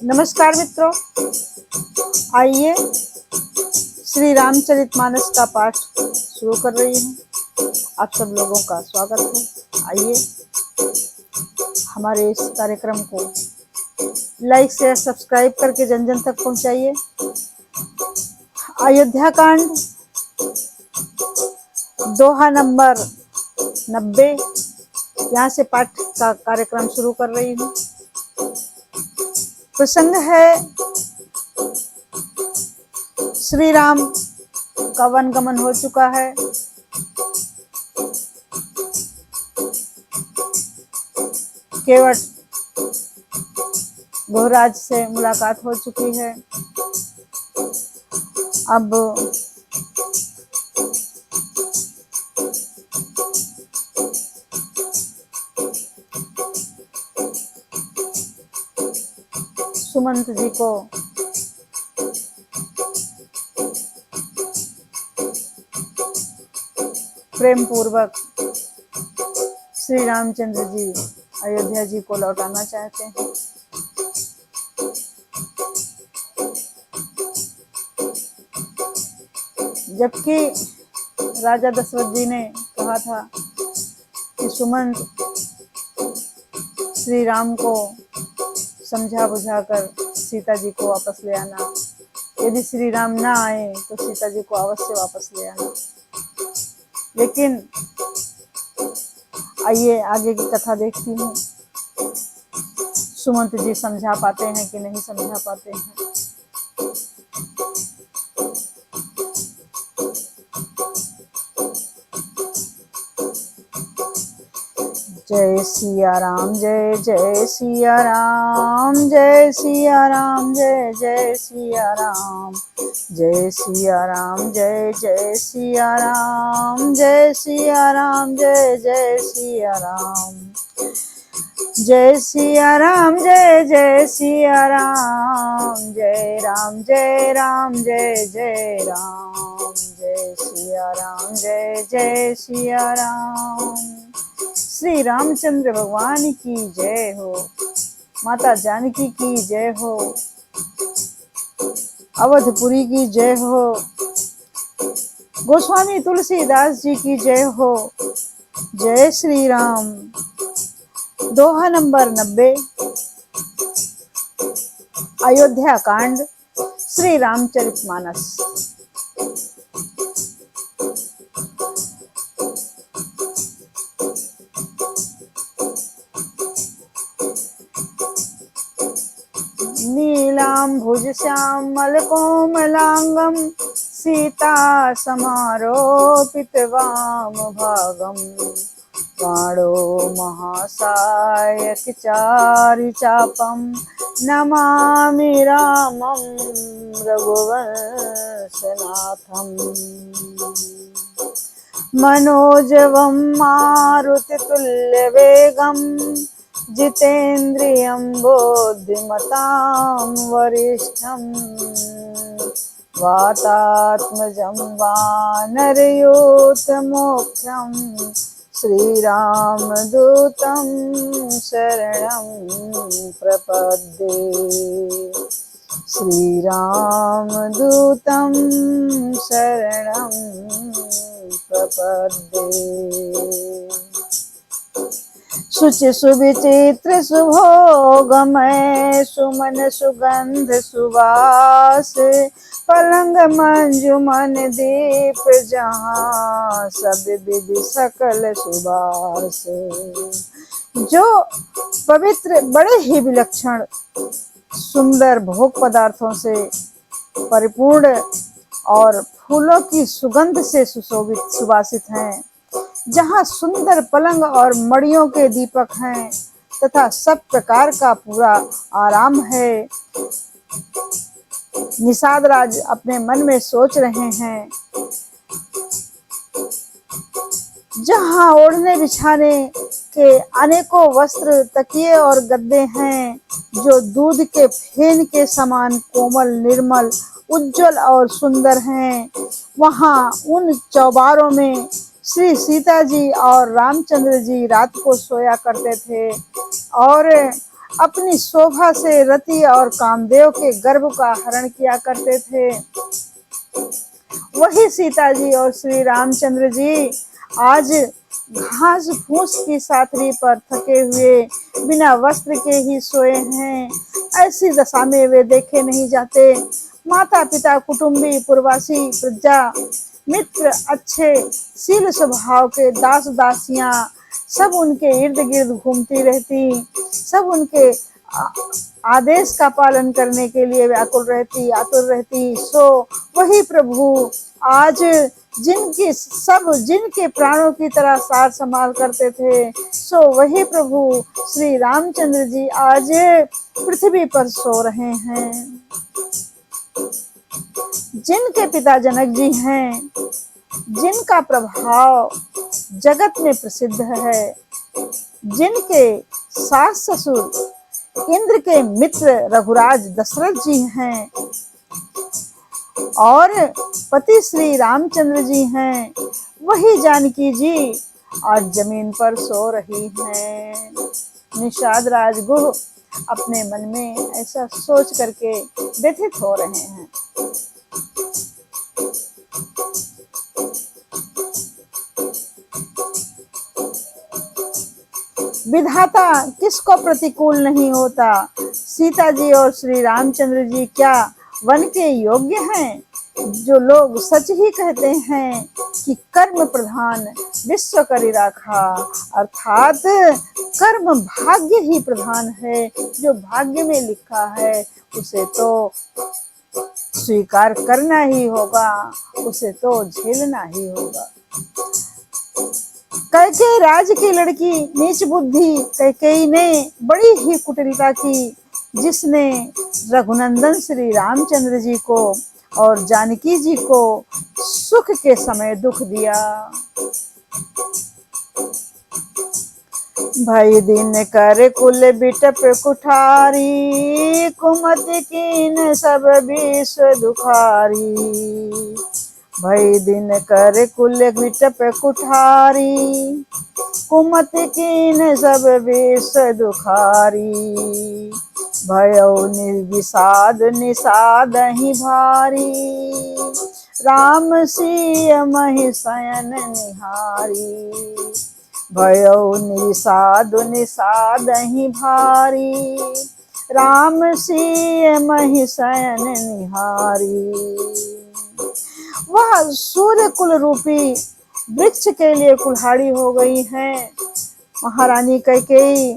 नमस्कार मित्रों, आइए श्री रामचरितमानस का पाठ शुरू कर रही हूँ। आप सब लोगों का स्वागत है। आइए हमारे इस कार्यक्रम को लाइक शेयर सब्सक्राइब करके जन जन तक पहुँचाइए। अयोध्या कांड दोहा नंबर 90, यहाँ से पाठ का कार्यक्रम शुरू कर रही हूँ। प्रसंग है श्री राम का वनगमन हो चुका है। केवट घोराज से मुलाकात हो चुकी है। अब सुमंत जी को प्रेम पूर्वक श्री रामचंद्र जी अयोध्या जी को लौटाना चाहते हैं। जबकि राजा दशरथ जी ने कहा था कि सुमंत श्री राम को समझा बुझाकर सीता जी को वापस ले आना, यदि श्री राम ना आए तो सीता जी को अवश्य वापस ले आना। लेकिन आइए आगे की कथा देखती हूँ, सुमंत जी समझा पाते हैं कि नहीं समझा पाते हैं। जय सिया राम, जय जय सिया राम, जय सिया राम, जय जय सिया राम, जय सिया राम, जय जय सिया राम, जय सिया राम, जय जय सिया राम, जय सिया राम, जय जय सिया राम, जय राम जय राम, जय जय राम, जय सिया राम, जय जय सिया राम। श्री रामचंद्र भगवान की जय हो, माता जानकी की जय हो, अवधपुरी की जय हो, गोस्वामी तुलसीदास जी की जय हो। जय श्री राम। दोहा नंबर 90, अयोध्या कांड, श्री रामचरितमानस। नीलाम्भुज श्यामल कोमलांगम, सीता समारोपित वाम भागम, बाणो महासायक चारि चापम, नमामि रामं रघुवंशनाथम। मनोजवं मारुतितुल्यवेगं, जितेन्द्रियं बुद्धिमतां वरिष्ठं, वातात्मजं वानरयूथमुख्यं, श्रीरामदूतं शरणं प्रपद्ये, श्रीरामदूतं शरणं प्रपद्ये। शुचि सुविचित्र सुभोगमय, सुमन सुगंध सुवास, पलंग मंजुमन दीप जहाँ, सब विधि सकल सुबास। जो पवित्र बड़े ही विलक्षण सुंदर भोग पदार्थों से परिपूर्ण और फूलों की सुगंध से सुशोभित सुवासित हैं, जहाँ सुंदर पलंग और मड़ियों के दीपक हैं तथा सब प्रकार का पूरा आराम है। निषाद राज अपने मन में सोच रहे हैं, जहाँ ओढ़ने बिछाने के अनेकों वस्त्र, तकिए और गद्दे हैं, जो दूध के फेन के समान कोमल, निर्मल, उज्जवल और सुंदर हैं, वहाँ उन चौबारों में श्री सीता जी और रामचंद्र जी रात को सोया करते थे। और अपनी शोभा से रति और कामदेव के गर्भ का हरण किया करते थे। वही सीता जी और श्री रामचंद्र जी आज घास फूस की साथरी पर थके हुए बिना वस्त्र के ही सोए हैं। ऐसी दशा में वे देखे नहीं जाते। माता पिता, कुटुंबी, पुरवासी, प्रजा, मित्र, अच्छे शील स्वभाव के दास दासियां सब उनके इर्द गिर्द घूमती रहती, सब उनके आदेश का पालन करने के लिए व्याकुल रहती, आतुर रहती। सो वही प्रभु आज जिनके प्राणों की तरह सार संभाल करते थे, सो वही प्रभु श्री रामचंद्र जी आज पृथ्वी पर सो रहे हैं। जिनके पिता जनक जी हैं, जिनका प्रभाव जगत में प्रसिद्ध है, जिनके सास ससुर इंद्र के मित्र रघुराज दशरथ जी हैं और पति श्री रामचंद्र जी हैं, वही जानकी जी आज जमीन पर सो रही हैं। निषाद राजगुह अपने मन में ऐसा सोच करके व्यथित हो रहे हैं। विधाता किसको प्रतिकूल नहीं होता। सीता जी और श्री रामचंद्र जी क्या वन के योग्य हैं? जो लोग सच ही कहते हैं कि कर्म प्रधान विश्व करी राखा, अर्थात कर्म भाग्य ही प्रधान है। जो भाग्य में लिखा है उसे तो स्वीकार करना ही होगा, उसे तो झेलना ही होगा। कैकेयी राज की लड़की नीच बुद्धि कैकेयी ने बड़ी ही कुटिलता की, जिसने रघुनंदन श्री रामचंद्र जी को और जानकी जी को सुख के समय दुख दिया। भाई दिन कर कुल बिटप कुठारी, कुमति कीन सब विश्व दुखारी। भई दिन कर कुल बिटप कुठारी, कुमति कीन सब विश्व दुखारी। भयो निर्विषाद निषाद ही भारी, राम सिय महि शयन निहारी। भयो निषाद निषाद ही भारी, राम सिय महि शयन निहारी। वह सूर्य कुल रूपी वृक्ष के लिए कुल्हाड़ी हो गई है। महारानी कैकेयी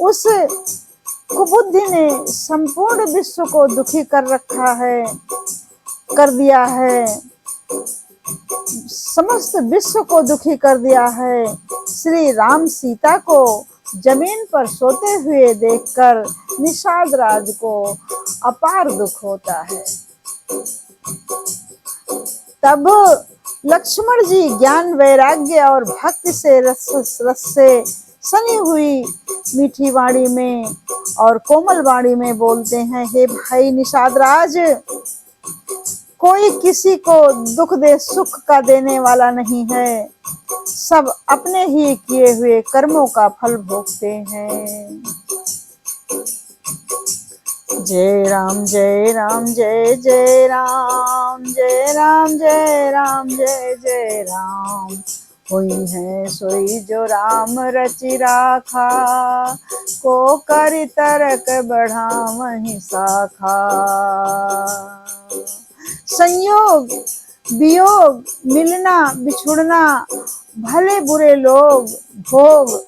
उस कुबुद्धि ने संपूर्ण विश्व को दुखी कर रखा है, कर दिया है, समस्त विश्व को दुखी कर दिया है। श्री राम सीता को जमीन पर सोते हुए देखकर निषाद राज को अपार दुख होता है। तब लक्ष्मण जी ज्ञान वैराग्य और भक्ति से रस से सनी हुई मीठी वाणी में और कोमल वाणी में बोलते हैं, हे भाई निषाद राज, कोई किसी को दुख दे सुख का देने वाला नहीं है। सब अपने ही किए हुए कर्मों का फल भोगते हैं। जय राम जय राम जय जय राम, जय राम जय राम जय जय राम। हुई है सोई जो राम रचि राखा, को करि तरक बढ़ावहि शाखा। संयोग वियोग मिलना बिछुड़ना, भले बुरे लोग भोग,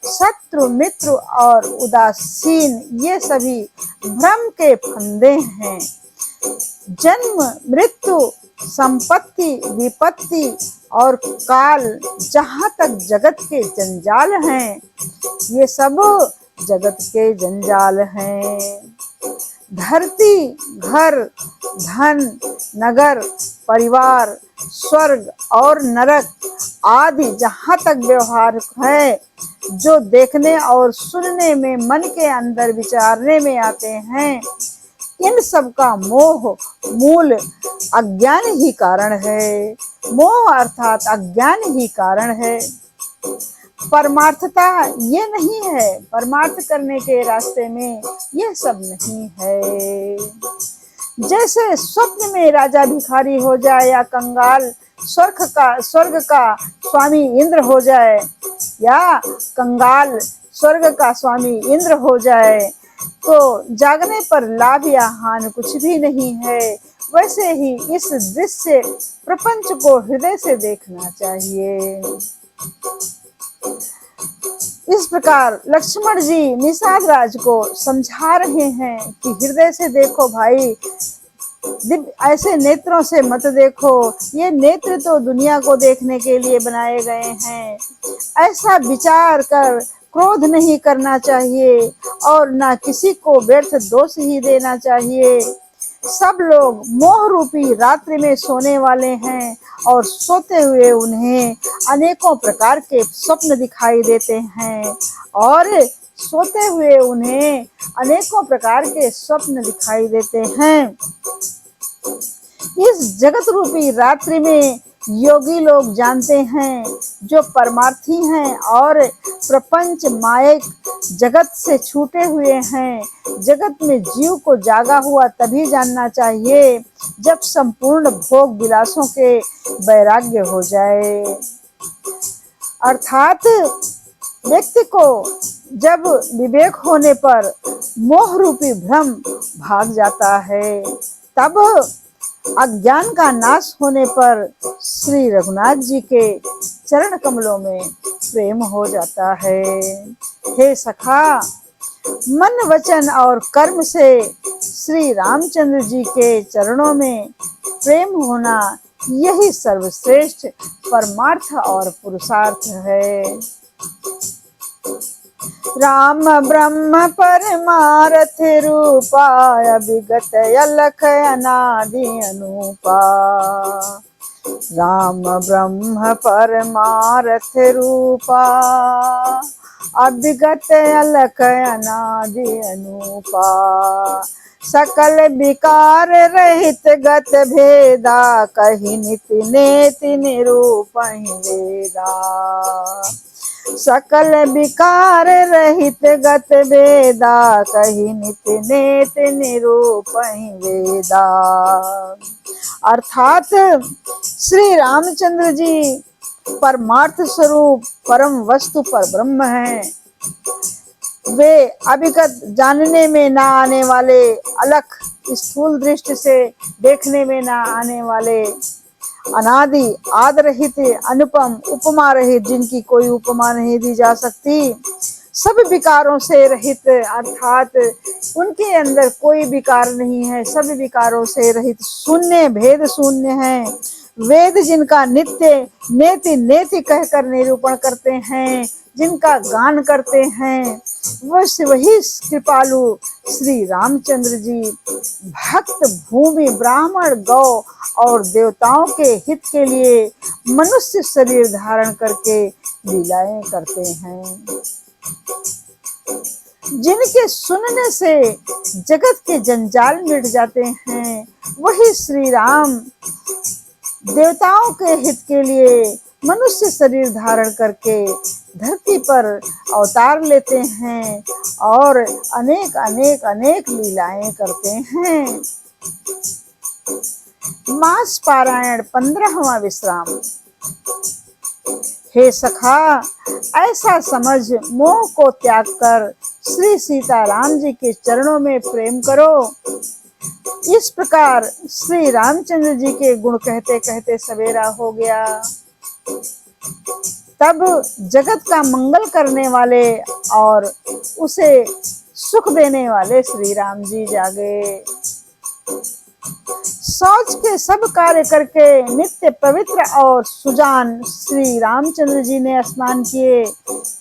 शत्रु मित्र और उदासीन, ये सभी भ्रम के फंदे हैं। जन्म मृत्यु संपत्ति विपत्ति और काल, जहाँ तक जगत के जंजाल हैं, ये सब जगत के जंजाल हैं। धरती, घर, धन, नगर, परिवार, स्वर्ग और नरक आदि जहाँ तक व्यवहार है, जो देखने और सुनने में, मन के अंदर विचारने में आते हैं, इन सब का मोह मूल अज्ञान ही कारण है। मोह अर्थात अज्ञान ही कारण है। परमार्थता ये नहीं है, परमार्थ करने के रास्ते में ये सब नहीं है। जैसे स्वप्न में राजा भिखारी हो जाए या कंगाल स्वर्ग का स्वामी इंद्र हो जाए, या कंगाल स्वर्ग का स्वामी इंद्र हो जाए, तो जागने पर लाभ या हानि कुछ भी नहीं है। वैसे ही इस दृश्य प्रपंच को हृदय से देखना चाहिए। इस प्रकार लक्ष्मण जी निषाद राज को समझा रहे हैं कि हृदय से देखो भाई, ऐसे नेत्रों से मत देखो, ये नेत्र तो दुनिया को देखने के लिए बनाए गए हैं। ऐसा विचार कर क्रोध नहीं करना चाहिए और ना किसी को व्यर्थ दोष ही देना चाहिए। सब लोग मोह रूपी रात्रि में सोने वाले हैं और सोते हुए उन्हें अनेकों प्रकार के स्वप्न दिखाई देते हैं, और सोते हुए उन्हें अनेकों प्रकार के स्वप्न दिखाई देते हैं। इस जगत रूपी रात्रि में योगी लोग जानते हैं, जो परमार्थी हैं और प्रपंच मायक जगत से छूटे हुए हैं। जगत में जीव को जागा हुआ तभी जानना चाहिए जब संपूर्ण भोग विलासों के वैराग्य हो जाए। अर्थात व्यक्ति को जब विवेक होने पर मोह रूपी भ्रम भाग जाता है, तब अज्ञान का नाश होने पर श्री रघुनाथ जी के चरण कमलों में प्रेम हो जाता है। हे सखा, मन वचन और कर्म से श्री रामचंद्र जी के चरणों में प्रेम होना, यही सर्वश्रेष्ठ परमार्थ और पुरुषार्थ है। राम ब्रह्म परमारथ रूपा, विगत अलख अनादि अनूपा। राम ब्रह्म परमारथ रूपा, अविगत अलख अनादि अनूपा। सकल विकार रहित गत भेदा, कही निति नेति निरूपहि वेदा। सकल विकार रहित गत वेदा, कही निति नेति निरूपहि वेदा। अर्थात श्री रामचंद्र जी परमार्थ स्वरूप परम वस्तु पर ब्रह्म हैं। वे अविगत जानने में ना आने वाले, अलख स्थूल दृष्टि से देखने में ना आने वाले, अनादि आदि रहित, अनुपम उपमा रहित, जिनकी कोई उपमा नहीं दी जा सकती, सब विकारों से रहित, अर्थात उनके अंदर कोई विकार नहीं है, सब विकारों से रहित, शून्य, भेद शून्य है। वेद जिनका नित्य नेति नेति कहकर निरूपण करते हैं, जिनका गान करते हैं, वही कृपालु श्री रामचंद्र जी भक्त, भूमि, ब्राह्मण, गौ और देवताओं के हित के लिए मनुष्य शरीर धारण करके लीलाएं करते हैं। जिनके सुनने से जगत के जंजाल मिट जाते हैं, वही श्री राम देवताओं के हित के लिए मनुष्य शरीर धारण करके धरती पर अवतार लेते हैं और अनेक अनेक अनेक लीलाएं करते हैं। मास पारायण 15वां विश्राम। हे सखा, ऐसा समझ मोह को त्याग कर श्री सीताराम जी के चरणों में प्रेम करो। इस प्रकार श्री रामचंद्र जी के गुण कहते कहते सवेरा हो गया। तब जगत का मंगल करने वाले और उसे सुख देने वाले श्री राम जी जागे। सोच के सब कार्य करके नित्य पवित्र और सुजान श्री रामचंद्र जी ने स्नान किए।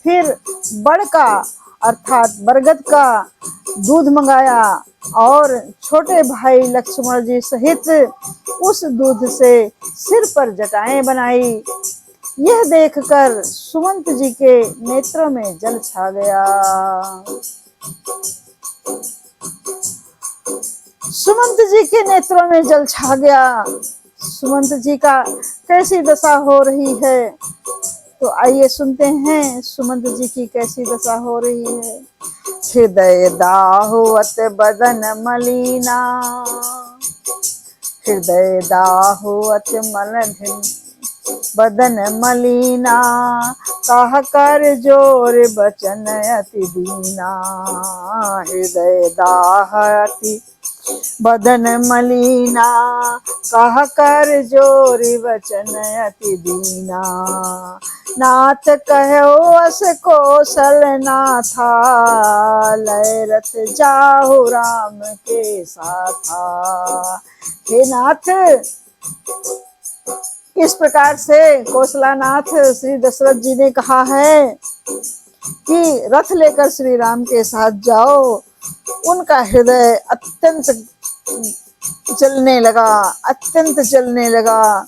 फिर बड़ का अर्थात बरगद का दूध मंगाया और छोटे भाई लक्ष्मण जी सहित उस दूध से सिर पर जटाएं बनाई। यह देखकर सुमंत जी के नेत्रों में जल छा गया। सुमंत जी के नेत्रों में जल छा गया। सुमंत जी का कैसी दशा हो रही है। तो आइए सुनते हैं सुमंत जी की कैसी दशा हो रही है। हृदय दाहुवत बदन मलिना, हृदय दाहुवत मलिन बदन मलिना, कह कर जोर बचन अति दीना। हृदय दाहति बदन मलिना, कह कर जोरि वचन अति दीना। नाथ कहो अस कौशल नाथा, लय रथ जाहु राम के साथा। हे नाथ, इस प्रकार से कौशलानाथ श्री दशरथ जी ने कहा है कि रथ लेकर श्री राम के साथ जाओ। उनका हृदय अत्यंत जलने लगा, अत्यंत जलने लगा,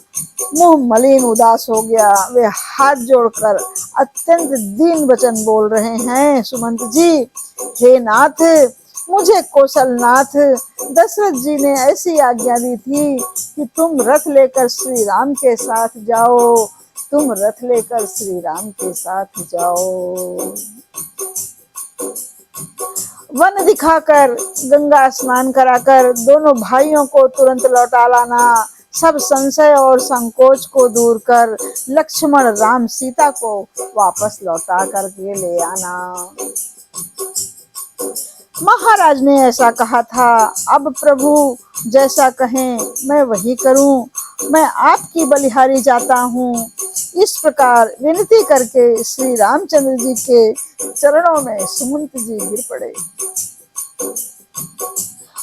मुंह मलिन उदास हो गया। वे हाथ जोड़कर अत्यंत दीन वचन बोल रहे हैं, सुमंत जी, हे नाथ, मुझे कौशलनाथ दशरथ जी ने ऐसी आज्ञा दी थी कि तुम रथ लेकर श्री राम के साथ जाओ, तुम रथ लेकर श्री राम के साथ जाओ। वन दिखाकर गंगा स्नान कराकर दोनों भाइयों को तुरंत लौटा लाना, सब संशय और संकोच को दूर कर लक्ष्मण राम सीता को वापस लौटा करके ले आना। महाराज ने ऐसा कहा था, अब प्रभु जैसा कहें मैं वही करूं, मैं आपकी बलिहारी जाता हूं। इस प्रकार विनती करके श्री रामचंद्र जी के चरणों में सुमंत जी गिर पड़े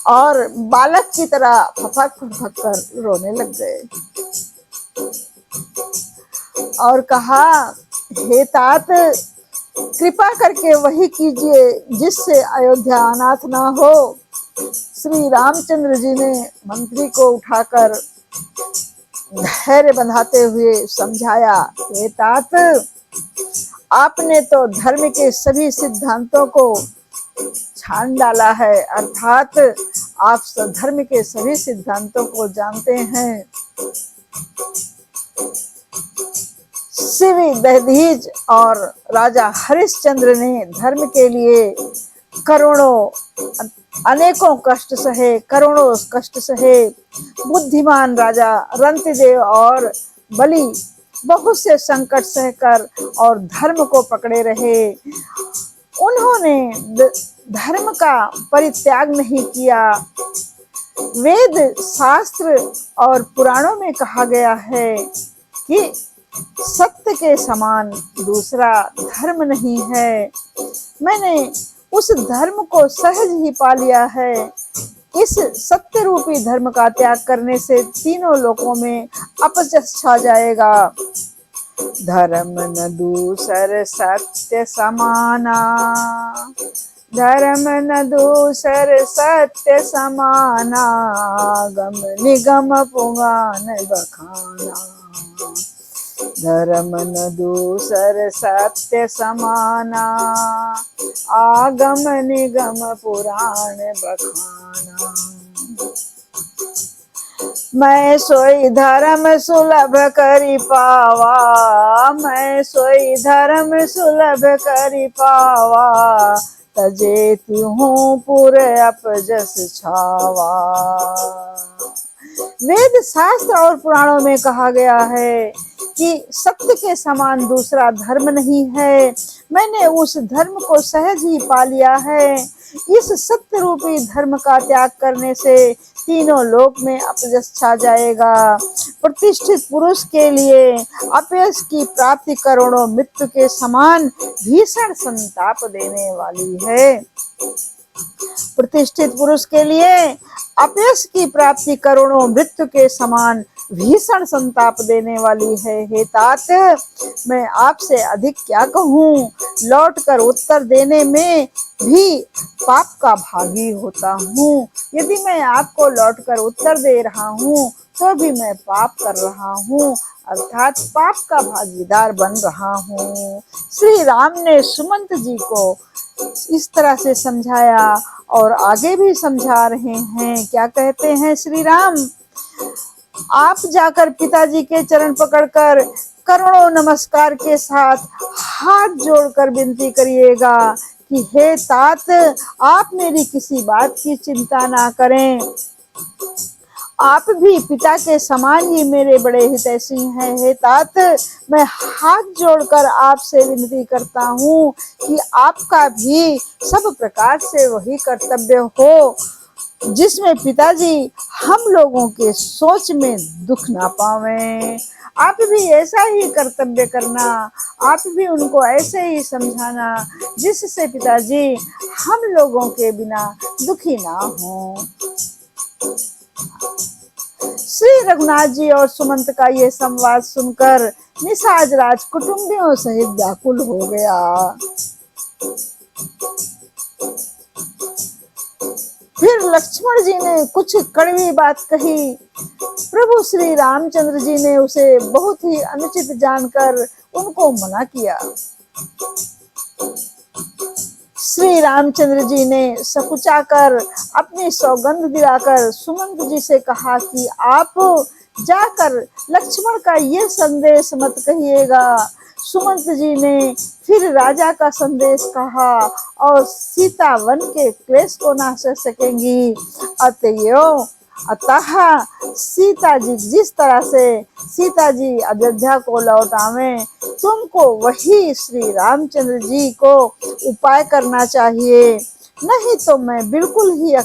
और बालक की तरह फफक फफक कर रोने लग गए और कहा, हे तात, कृपा करके वही कीजिए जिससे अयोध्या अनाथ ना हो। श्री रामचंद्र जी ने मंत्री को उठाकर धैर्य बंधाते हुए समझाया, हे तात, आपने तो धर्म के सभी सिद्धांतों को छान डाला है, अर्थात आप धर्म के सभी सिद्धांतों को जानते हैं। श्री दहलीज और राजा हरिश्चंद्र ने धर्म के लिए करोड़ों अनेकों कष्ट सहे, करोड़ों कष्ट सहे। बुद्धिमान राजा रंतिदेव और बलि बहुत से संकट सहकर और धर्म को पकड़े रहे। उन्होंने धर्म का परित्याग नहीं किया। वेद शास्त्र और पुराणों में कहा गया है कि सत्य के समान दूसरा धर्म नहीं है। मैंने उस धर्म को सहज ही पा लिया है। इस सत्य रूपी धर्म का त्याग करने से तीनों लोकों में अपजस छा जाएगा। धर्म न दूसर सत्य समाना, धर्म न दूसर सत्य समाना, गम निगम पुगान बखाना। धर्म न दूसर सत्य समाना, आगम निगम पुराण बखाना। मैं सोई धर्म सुलभ करि पावा, मैं सोई धर्म सुलभ करि पावा, तजेति हूँ पुर अपजस छावा। वेद शास्त्र और पुराणों में कहा गया है कि सत्य के समान दूसरा धर्म नहीं है। मैंने उस धर्म को सहज ही पा लिया है। इस सत्य रूपी धर्म का त्याग करने से तीनों लोक में अपयश छा जाएगा। प्रतिष्ठित पुरुष के लिए अपयश की प्राप्ति करोड़ों मृत्यु के समान भीषण संताप देने वाली है। प्रतिष्ठित पुरुष के लिए अपयश की प्राप्ति करोड़ों मृत्यु के समान भीषण संताप देने वाली है। हे तात, मैं आपसे अधिक क्या कहूँ, लौटकर उत्तर देने में भी पाप का भागी होता हूँ। यदि मैं आपको लौटकर उत्तर दे रहा हूँ तो भी मैं पाप कर रहा हूँ, अर्थात पाप का भागीदार बन रहा हूँ। श्री राम ने सुमंत जी को इस तरह से समझाया और आगे भी समझा रहे हैं। क्या कहते हैं श्री राम, आप जाकर पिताजी के चरण पकड़कर करोड़ों नमस्कार के साथ हाथ जोड़कर विनती करिएगा कि हे तात, आप मेरी किसी बात की चिंता ना करें, आप भी पिता के समान ही मेरे बड़े हितैषी हैं। हे तात, मैं हाथ जोड़कर आपसे विनती करता हूँ कि आपका भी सब प्रकार से वही कर्तव्य हो जिसमें पिताजी हम लोगों के सोच में दुख ना पावें। आप भी ऐसा ही कर्तव्य करना, आप भी उनको ऐसे ही समझाना जिससे पिताजी हम लोगों के बिना दुखी ना हो। श्री रघुनाथ जी और सुमंत का ये संवाद सुनकर निषाद राज कुटुंबियों सहित व्याकुल हो गया। फिर लक्ष्मण जी ने कुछ कड़वी बात कही। प्रभु श्री रामचंद्र जी ने उसे बहुत ही अनुचित जानकर उनको मना किया। श्री रामचंद्र जी ने सकुचाकर अपनी सौगंध दिलाकर सुमंत जी से कहा कि आप जाकर लक्ष्मण का ये संदेश मत कहिएगा। सुमंत जी ने फिर राजा का संदेश कहा और सीता वन के क्लेश को ना सह सकेंगी, अतः सीता जी जिस तरह से सीता जी अयोध्या को लौट आवे, तुमको वही श्री रामचंद्र जी को उपाय करना चाहिए, नहीं तो मैं बिल्कुल ही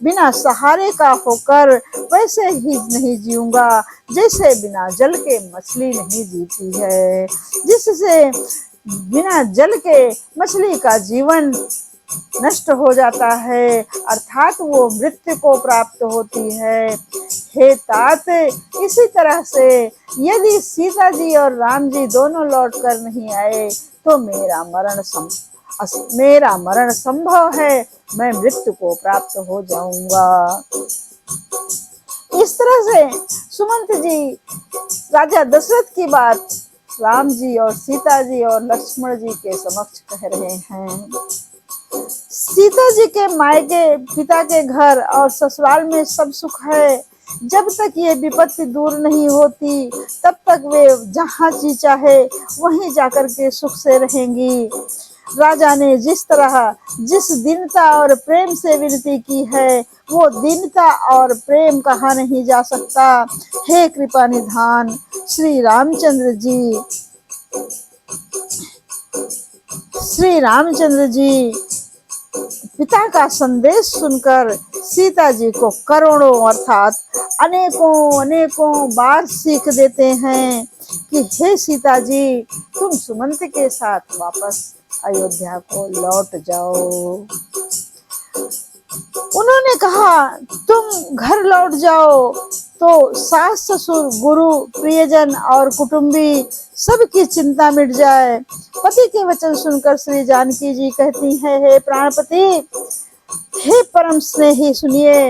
बिना सहारे का होकर वैसे ही नहीं जीऊंगा जैसे बिना जल के मछली नहीं जीती है, जिससे बिना जल के मछली का जीवन नष्ट हो जाता है, अर्थात वो मृत्यु को प्राप्त होती है। हे तात, इसी तरह से यदि सीता जी और राम जी दोनों लौट कर नहीं आए तो मेरा मरण संभव है, मैं मृत्यु को प्राप्त हो जाऊंगा। इस तरह से सुमंत जी राजा दशरथ की बात राम जी और सीता जी और लक्ष्मण जी के समक्ष कह रहे हैं। सीता जी के मायके पिता के घर और ससुराल में सब सुख है। जब तक ये विपत्ति दूर नहीं होती तब तक वे जहाँ जी चाहे वहीं जाकर के सुख से रहेंगी। राजा ने जिस तरह जिस दीनता और प्रेम से विनती की है वो दीनता और प्रेम कहा नहीं जा सकता। हे कृपा निधान श्री रामचंद्र जी पिता का संदेश सुनकर सीता जी को करोड़ों अर्थात अनेकों बार सीख देते हैं कि हे सीता जी, तुम सुमंत के साथ वापस अयोध्या को लौट जाओ। उन्होंने कहा तुम घर लौट जाओ तो सास ससुर गुरु प्रियजन और कुटुंबी सबकी चिंता मिट जाए। पति के वचन सुनकर श्री जानकी जी कहती हैं, हे प्राणपति, हे परम स्नेही सुनिए,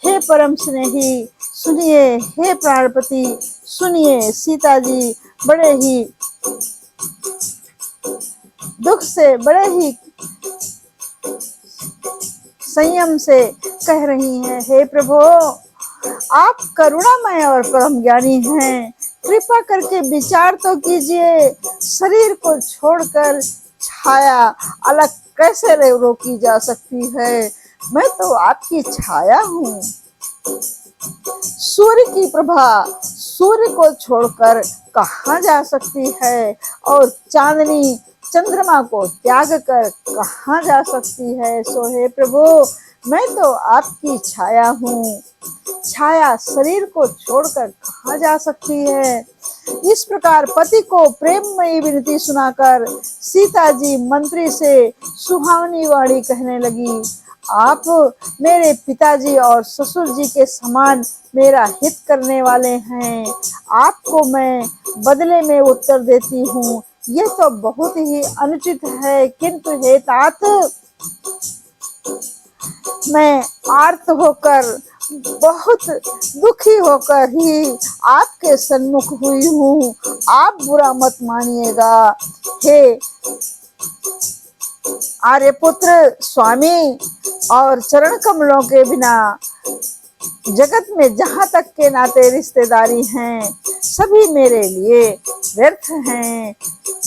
हे परम स्नेही सुनिए, हे प्राणपति सुनिए। सीता जी बड़े ही दुख से बड़े ही संयम से कह रही हैं, हे प्रभु, आप करुणामय और परम ज्ञानी हैं, कृपा करके विचार तो कीजिए, शरीर को छोड़कर छाया अलग कैसे रोकी जा सकती है? मैं तो आपकी छाया हूँ। सूर्य की प्रभा सूर्य को छोड़कर कहाँ जा सकती है और चांदनी चंद्रमा को त्याग कर कहाँ जा सकती है? सो हे प्रभु, मैं तो आपकी छाया हूँ, छाया शरीर को छोड़कर कहाँ जा सकती है? इस प्रकार पति को प्रेममयी विनती सुनाकर सीता जी मंत्री से सुहावनी वाणी कहने लगी, आप मेरे पिताजी और ससुर जी के समान मेरा हित करने वाले हैं, आपको मैं बदले में उत्तर देती हूँ। यह तो बहुत ही अनुचित है, किंतु हे तात, मैं आर्त होकर बहुत दुखी होकर ही आपके सन्मुख हुई हूँ, आप बुरा मत मानिएगा। हे आर्यपुत्र स्वामी, और चरण कमलों के बिना जगत में जहां तक के नाते रिश्तेदारी हैं, सभी मेरे लिए व्यर्थ हैं,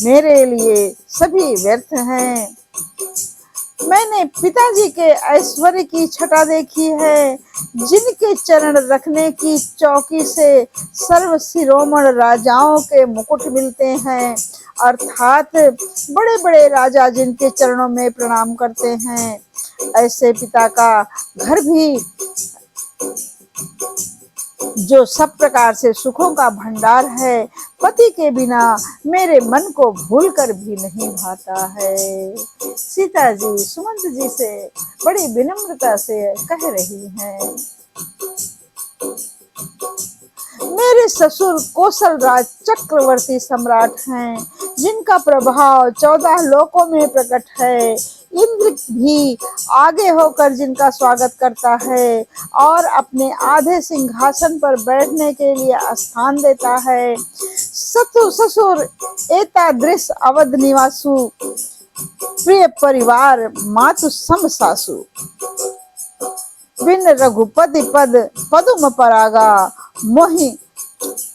मेरे लिए सभी व्यर्थ हैं। मैंने पिताजी के ऐश्वर्य की छटा देखी है, जिनके चरण रखने की चौकी से सर्व शिरोमण राजाओं के मुकुट मिलते हैं, अर्थात बड़े बड़े राजा जिनके चरणों में प्रणाम करते हैं। ऐसे पिता का घर भी जो सब प्रकार से सुखों का भंडार है, पति के बिना मेरे मन को भूल कर भी नहीं भाता है। सीता जी सुमंत जी से बड़ी विनम्रता से कह रही हैं, मेरे ससुर कौशल राज चक्रवर्ती सम्राट हैं, जिनका प्रभाव 14 लोकों में प्रकट है। इंद्र भी आगे होकर जिनका स्वागत करता है और अपने आधे सिंहासन पर बैठने के लिए स्थान देता है। सतु ससुर एतादृश अवध निवासु, प्रिय परिवार मातु सम सासु, बिन रघुपति पद पदुम परागा, मोहि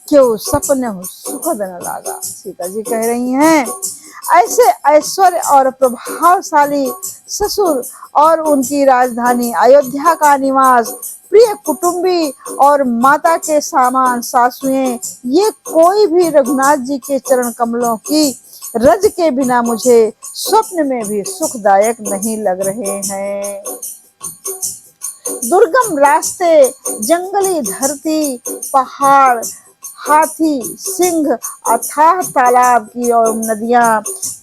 क्यों सपने सुखद न लागा। सीता जी कह रही हैं, ऐसे ऐश्वर्य और प्रभावशाली ससुर और उनकी राजधानी अयोध्या का निवास, प्रिय कुटुंबी और माता के समान सासुएं, ये कोई भी रघुनाथ जी के चरण कमलों की रज के बिना मुझे स्वप्न में भी सुखदायक नहीं लग रहे हैं। दुर्गम रास्ते, जंगली धरती, पहाड़, हाथी, सिंह, अथाह तालाब की और नदियां,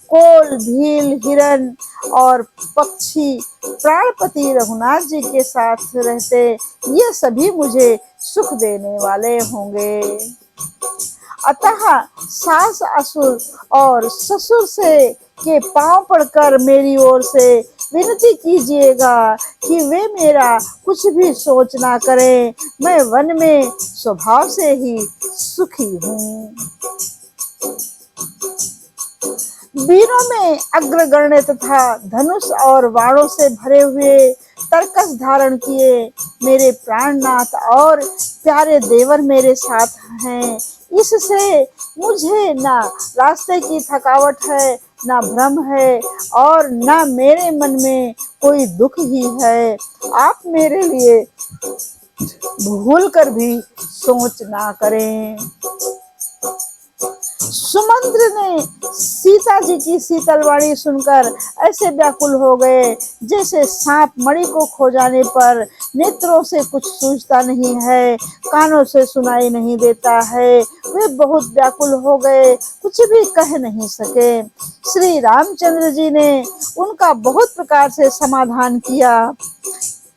कोल, भील, हिरन और पक्षी प्राणपति रघुनाथ जी के साथ रहते, ये सभी मुझे सुख देने वाले होंगे। अतः सास असुर और ससुर से के पांव पड़कर मेरी ओर से विनती कीजिएगा कि वे मेरा कुछ भी सोच ना करें, मैं वन में स्वभाव से ही सुखी हूँ। वीरों में अग्रगण्य तथा धनुष और बाणों से भरे हुए तरकस धारण किए मेरे प्राणनाथ और प्यारे देवर मेरे साथ हैं। इससे मुझे ना रास्ते की थकावट है, ना भ्रम है और ना मेरे मन में कोई दुख ही है। आप मेरे लिए भूल कर भी सोच ना करें। सुमंत्र ने सीता जी की शीतल वाणी सुनकर ऐसे व्याकुल हो गए, जैसे सांप मणि को खो जाने पर नेत्रों से कुछ सूझता नहीं है, कानों से सुनाई नहीं देता है। वे बहुत व्याकुल हो गए, कुछ भी कह नहीं सके। श्री रामचंद्र जी ने उनका बहुत प्रकार से समाधान किया,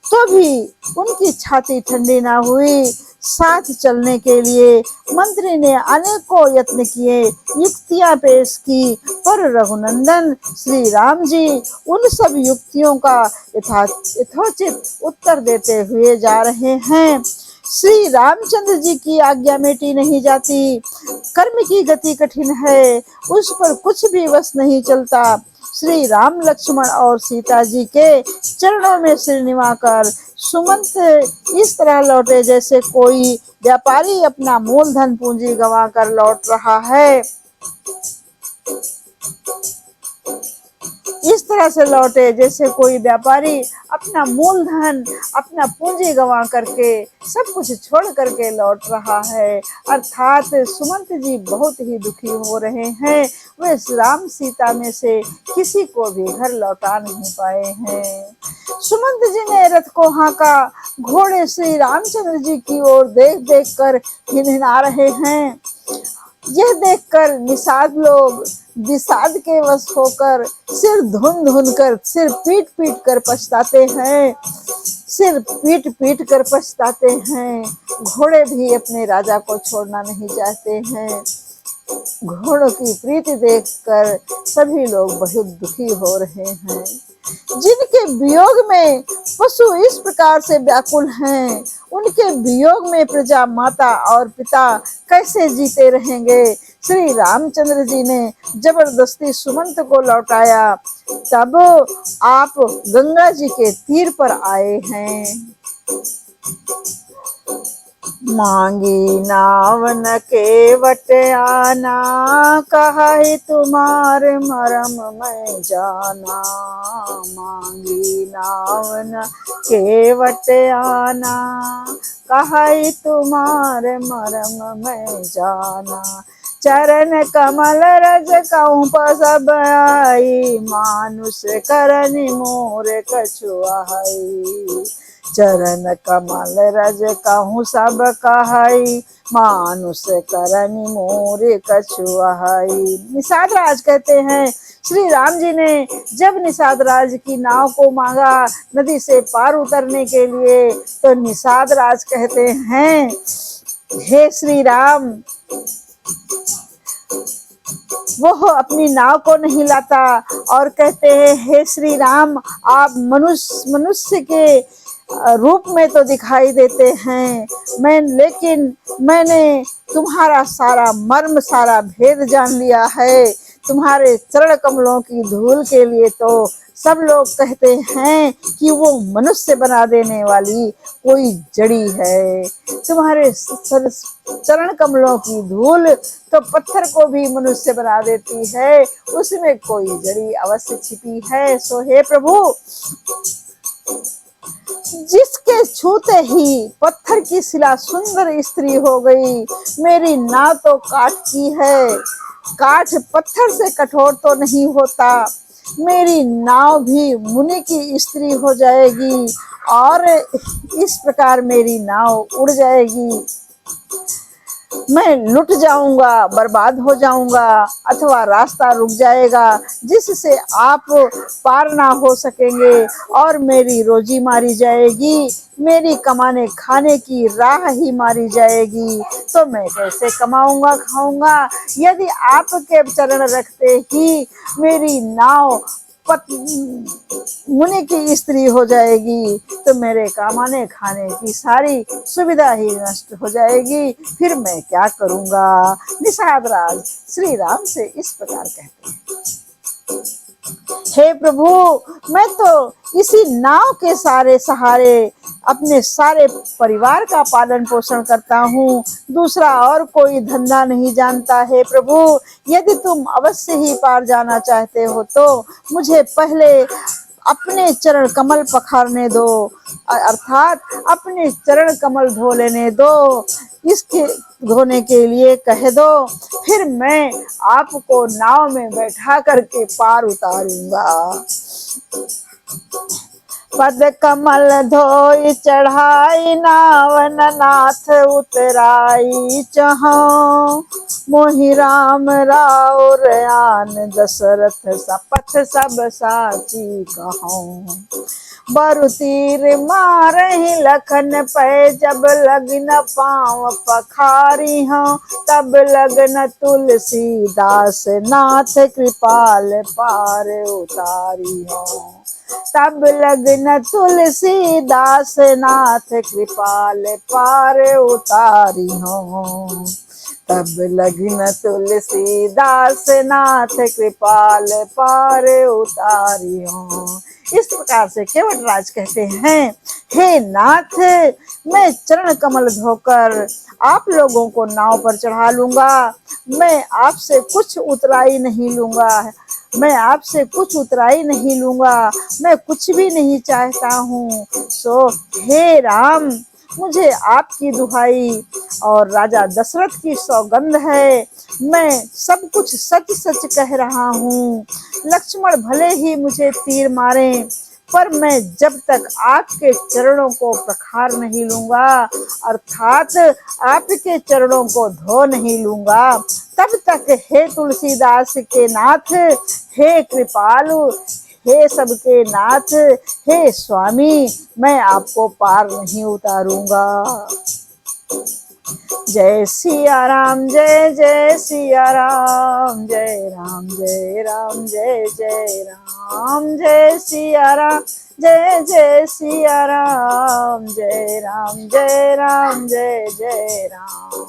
तो भी उनकी छाती ठंडी ना हुई। साथ चलने के लिए मंत्री ने अनेकों यत्न किए, युक्तियां पेश की, पर रघुनंदन श्री राम जी उन सब युक्तियों का यथोचित उत्तर देते हुए जा रहे हैं। श्री रामचंद्र जी की आज्ञा मेटी नहीं जाती, कर्म की गति कठिन है, उस पर कुछ भी वश नहीं चलता। श्री राम, लक्ष्मण और सीता जी के चरणों में सिर निवाकर सुमंत इस तरह लौटे जैसे कोई व्यापारी अपना मूलधन पूंजी गंवा कर लौट रहा है। इस तरह से लौटे जैसे कोई व्यापारी अपना मूलधन, अपना पूंजी गंवा करके सब कुछ छोड़ करके लौट रहा है। अर्थात सुमंत जी बहुत ही दुखी हो रहे हैं। वे राम सीता में से किसी को भी घर लौटा नहीं पाए हैं। सुमंत जी ने रथ को हाँका, घोड़े श्री रामचंद्र जी की ओर देख देख कर हिनहिना रहे हैं। यह देखकर निषाद लोग विषाद के वश होकर सिर धुन धुन कर, सिर पीट पीट कर पछताते हैं, सिर पीट पीट कर पछताते हैं। घोड़े भी अपने राजा को छोड़ना नहीं चाहते हैं। घोड़ों की प्रीति देखकर सभी लोग बहुत दुखी हो रहे हैं। जिनके वियोग में पशु इस प्रकार से व्याकुल हैं, उनके वियोग में प्रजा, माता और पिता कैसे जीते रहेंगे। श्री रामचंद्र जी ने जबरदस्ती सुमंत को लौटाया। तब आप गंगा जी के तीर पर आए हैं। मांगी नावन केवट आना, कहा तुम्हारे मरम मैं जाना। मांगी नावन केवट आना, कहा तुम्हारे मरम मैं जाना। चरण कमल रज कहूँ सब आई, मानुष करनि मोर कछुआई। चरण कमल रज कहूँ सब कहई, मानुष करनि मोर कछुआई। निषाद राज कहते हैं श्री राम जी ने जब निषाद राज की नाव को मांगा नदी से पार उतरने के लिए, तो निषाद राज कहते हैं हे श्री राम, वो अपनी नाव को नहीं लाता और कहते हैं हे श्री राम, आप मनुष्य के रूप में तो दिखाई देते हैं, लेकिन मैंने तुम्हारा सारा मर्म सारा भेद जान लिया है। तुम्हारे चरण कमलों की धूल के लिए तो सब लोग कहते हैं कि वो मनुष्य बना देने वाली कोई जड़ी है। तुम्हारे चरण कमलों की धूल तो पत्थर को भी मनुष्य बना देती है, उसमें कोई जड़ी अवश्य छिपी है। सो हे प्रभु, जिसके छूते ही पत्थर की शिला सुंदर स्त्री हो गई। मेरी नाव तो काठ की है, काठ पत्थर से कठोर तो नहीं होता। मेरी नाव भी मुनि की स्त्री हो जाएगी और इस प्रकार मेरी नाव उड़ जाएगी। मैं लुट जाऊंगा, बर्बाद हो जाऊंगा, अथवा रास्ता रुक जाएगा जिससे आप पार ना हो सकेंगे और मेरी रोजी मारी जाएगी, मेरी कमाने खाने की राह ही मारी जाएगी। तो मैं कैसे कमाऊंगा खाऊंगा यदि आपके चरण रखते ही मेरी नाव मुनि की स्त्री हो जाएगी, तो मेरे कमाने खाने की सारी सुविधा ही नष्ट हो जाएगी, फिर मैं क्या करूंगा। निषाद राज श्री राम से इस प्रकार कहते हैं, हे प्रभु, मैं तो इसी नाव के सारे सहारे अपने सारे परिवार का पालन पोषण करता हूँ, दूसरा और कोई धंधा नहीं जानता। हे प्रभु, यदि तुम अवश्य ही पार जाना चाहते हो तो मुझे पहले अपने चरण कमल पखारने दो, अर्थात अपने चरण कमल धो लेने दो, इसके धोने के लिए कह दो, फिर मैं आपको नाव में बैठा करके पार उतारूंगा। पद कमल धोई चढ़ाई, नावन नाथ उतराई चहाँ। मोहि राम राउर आन, दशरथ सपथ सब साची कहूँ। बरु तीर मारहि लखन पै, जब लग्न पाँव पखारी हूँ। तब लग्न तुलसीदास नाथ, कृपाल पार उतारी हूँ। तब लग्न तुलसीदास नाथ, कृपाल पार उतारी हूँ। तब लग्न तुलसीदास नाथ, कृपाल पार उतारी हूँ। इस प्रकार से केवट राज कहते हैं, हे नाथ, मैं चरण कमल धोकर आप लोगों को नाव पर चढ़ा लूंगा। मैं आपसे कुछ उतराई नहीं लूंगा, मैं आपसे कुछ उतराई नहीं लूंगा, मैं कुछ भी नहीं चाहता हूँ। सो हे राम, मुझे आपकी दुहाई और राजा दशरथ की सौगंध है, मैं सब कुछ सच सच कह रहा हूँ। लक्ष्मण भले ही मुझे तीर मारें, पर मैं जब तक आपके चरणों को पखार नहीं लूंगा, अर्थात आपके चरणों को धो नहीं लूंगा, तब तक हे तुलसीदास के नाथ, हे कृपालु, हे सबके नाथ, हे स्वामी, मैं आपको पार नहीं उतारूंगा। जय सिया राम, जय जय सिया राम, जय राम जय राम, जय जय राम, जय सिया राम, जय जय सिया राम, जय राम जय राम, जय जय राम।